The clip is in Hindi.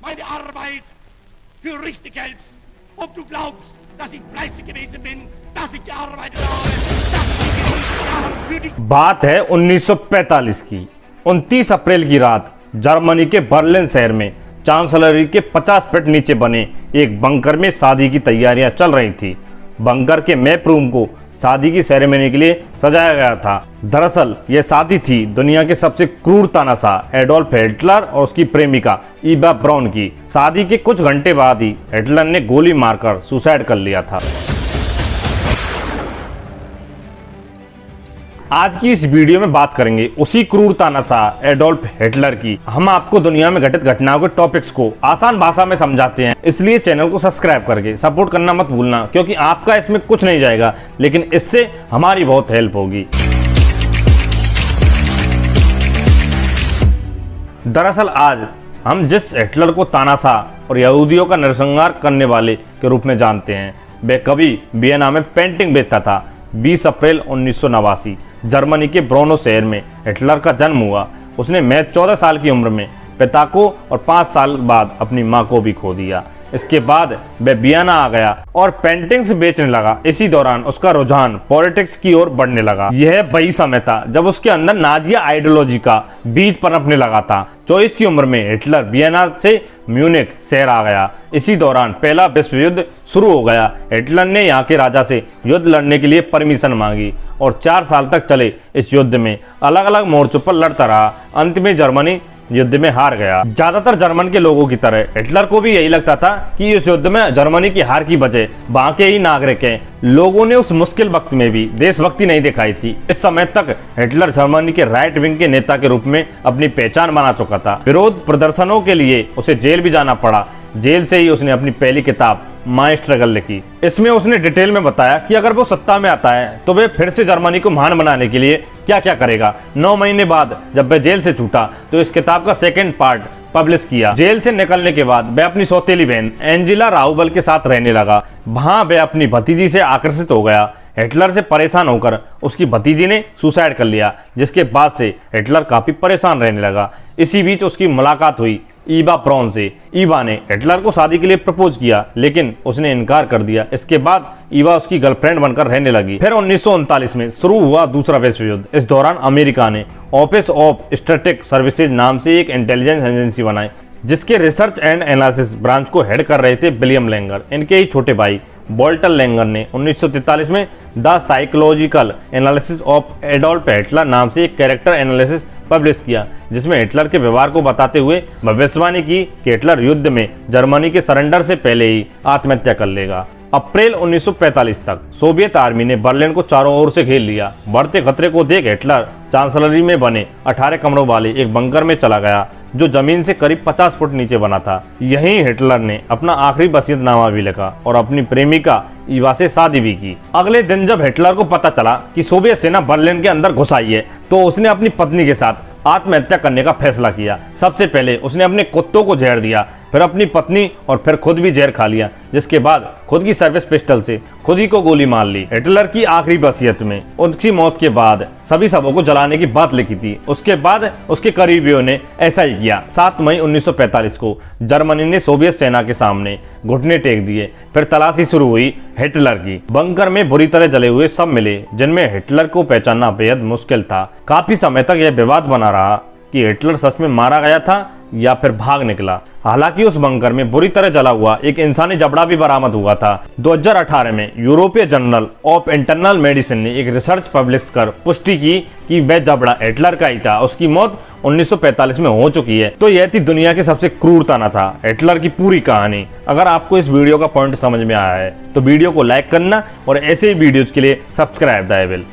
meine Arbeit für richtig hältst, ob du glaubst, dass ich fleißig gewesen bin, dass ich gearbeitet habe, dass ich in diesen Jahren für dich... बात है 1945 की। 29 अप्रैल की रात जर्मनी के बर्लिन शहर में चांसलरी के 50 फीट नीचे बने एक बंकर में शादी की तैयारियां चल रही थी। बंकर के मैप रूम को शादी की सेरेमनी के लिए सजाया गया था। दरअसल यह शादी थी दुनिया के सबसे क्रूर तानाशाह एडोल्फ हिटलर और उसकी प्रेमिका ईवा ब्राउन की। शादी के कुछ घंटे बाद ही हिटलर ने गोली मारकर सुसाइड कर लिया था। आज की इस वीडियो में बात करेंगे उसी क्रूर तानाशाह एडोल्फ हिटलर की। हम आपको दुनिया में घटित घटनाओं के टॉपिक्स को आसान भाषा में समझाते हैं, इसलिए चैनल को सब्सक्राइब करके सपोर्ट करना मत भूलना, क्योंकि आपका इसमें कुछ नहीं जाएगा लेकिन इससे हमारी बहुत हेल्प होगी। दरअसल आज हम जिस हिटलर को तानाशाह और यहूदियों का नरसंहार करने वाले के रूप में जानते हैं, वह कभी वियना में पेंटिंग बेचता था। 20 अप्रैल 1989 जर्मनी के ब्रोनो शहर में हिटलर का जन्म हुआ। उसने महज 14 साल की उम्र में पिता को और 5 साल बाद अपनी मां को भी खो दिया। इसके बाद वह वियना आ गया और पेंटिंग्स बेचने लगा। इसी दौरान उसका रुझान पॉलिटिक्स की ओर बढ़ने लगा। यह वही समय था जब उसके अंदर नाजी आइडियोलॉजी का बीज पनपने लगा था। 24 की उम्र में हिटलर वियना से म्यूनिख शहर आ गया। इसी दौरान पहला विश्व युद्ध शुरू हो गया। हिटलर ने यहाँ के राजा से युद्ध लड़ने के लिए परमिशन मांगी और 4 साल तक चले इस युद्ध में अलग अलग मोर्चों पर लड़ता रहा। अंत में जर्मनी युद्ध में हार गया। ज्यादातर जर्मन के लोगों की तरह हिटलर को भी यही लगता था कि इस युद्ध में जर्मनी की हार की वजह वहां के ही नागरिक हैं। लोगों ने उस मुश्किल वक्त में भी देशभक्ति नहीं दिखाई थी। इस समय तक हिटलर जर्मनी के राइट विंग के नेता के रूप में अपनी पहचान बना चुका था। विरोध प्रदर्शनों के लिए उसे जेल भी जाना पड़ा। जेल से ही उसने अपनी पहली किताब माय स्ट्रगल लिखी। इसमें उसने डिटेल में बताया कि अगर वो सत्ता में आता है तो वह फिर से जर्मनी को महान बनाने के लिए क्या क्या करेगा। 9 महीने बाद जब वह जेल से छूटा तो इस किताब का सेकंड पार्ट पब्लिश किया। जेल से निकलने के बाद वह अपनी सौतेली बहन एंजेला राउबल के साथ रहने लगा। वहां वह अपनी भतीजी से आकर्षित हो गया। हिटलर से परेशान होकर उसकी भतीजी ने सुसाइड कर लिया, जिसके बाद से हिटलर काफी परेशान रहने लगा। इसी बीच उसकी मुलाकात हुई ईवा ब्राउन से। ईवा ने हिटलर को शादी के लिए प्रपोज किया, लेकिन उसने इनकार कर दिया। इसके बाद ईवा उसकी गर्लफ्रेंड बनकर रहने लगी। फिर 1939 में शुरू हुआ दूसरा विश्व युद्ध। इस दौरान अमेरिका ने ऑफिस ऑफ स्ट्रेटेजिक सर्विसेज नाम से एक इंटेलिजेंस एजेंसी बनाई, जिसके रिसर्च एंड एनालिसिस ब्रांच को हेड कर रहे थे विलियम लैंगर। इनके ही छोटे भाई वॉल्टर लैंगर ने 1943 में the psychological analysis of Adolf Hitler नाम से एक कैरेक्टर एनालिसिस पब्लिश किया, जिसमें हिटलर के व्यवहार को बताते हुए भविष्यवाणी की कि हिटलर युद्ध में जर्मनी के सरेंडर से पहले ही आत्महत्या कर लेगा। अप्रैल 1945 तक सोवियत आर्मी ने बर्लिन को चारों ओर से घेर लिया। बढ़ते खतरे को देख हिटलर चांसलरी में बने 18 कमरों वाले एक बंकर में चला गया, जो जमीन से करीब 50 फुट नीचे बना था। यहीं हिटलर ने अपना आखिरी वसीयतनामा भी लिखा और अपनी प्रेमिका ईवा से शादी भी की। अगले दिन जब हिटलर को पता चला कि सोवियत सेना बर्लिन के अंदर घुस आई है, तो उसने अपनी पत्नी के साथ आत्महत्या करने का फैसला किया। सबसे पहले उसने अपने कुत्तों को जहर दिया, फिर अपनी पत्नी और फिर खुद भी जहर खा लिया, जिसके बाद खुद की सर्विस पिस्टल से खुद ही को गोली मार ली। हिटलर की आखिरी वसीयत में उसकी मौत के बाद सभी शवों को जलाने की बात लिखी थी। उसके बाद उसके करीबियों ने ऐसा ही किया। 7 मई 1945 को जर्मनी ने सोवियत सेना के सामने घुटने टेक दिए। फिर तलाशी शुरू हुई हिटलर की। बंकर में बुरी तरह जले हुए शव मिले, जिनमें हिटलर को पहचानना बेहद मुश्किल था। काफी समय तक यह विवाद बना रहा कि हिटलर सच में मारा गया था या फिर भाग निकला। हालांकि उस बंकर में बुरी तरह जला हुआ एक इंसानी जबड़ा भी बरामद हुआ था। 2018 में यूरोपीय जर्नल ऑफ इंटरनल मेडिसिन ने एक रिसर्च पब्लिश कर पुष्टि की कि वह जबड़ा हिटलर का ही था। उसकी मौत 1945 में हो चुकी है। तो यह थी दुनिया की सबसे क्रूर तानाशाह हिटलर की पूरी कहानी। अगर आपको इस वीडियो का पॉइंट समझ में आया है तो वीडियो को लाइक करना और ऐसे ही वीडियोज के लिए सब्सक्राइब द बेल।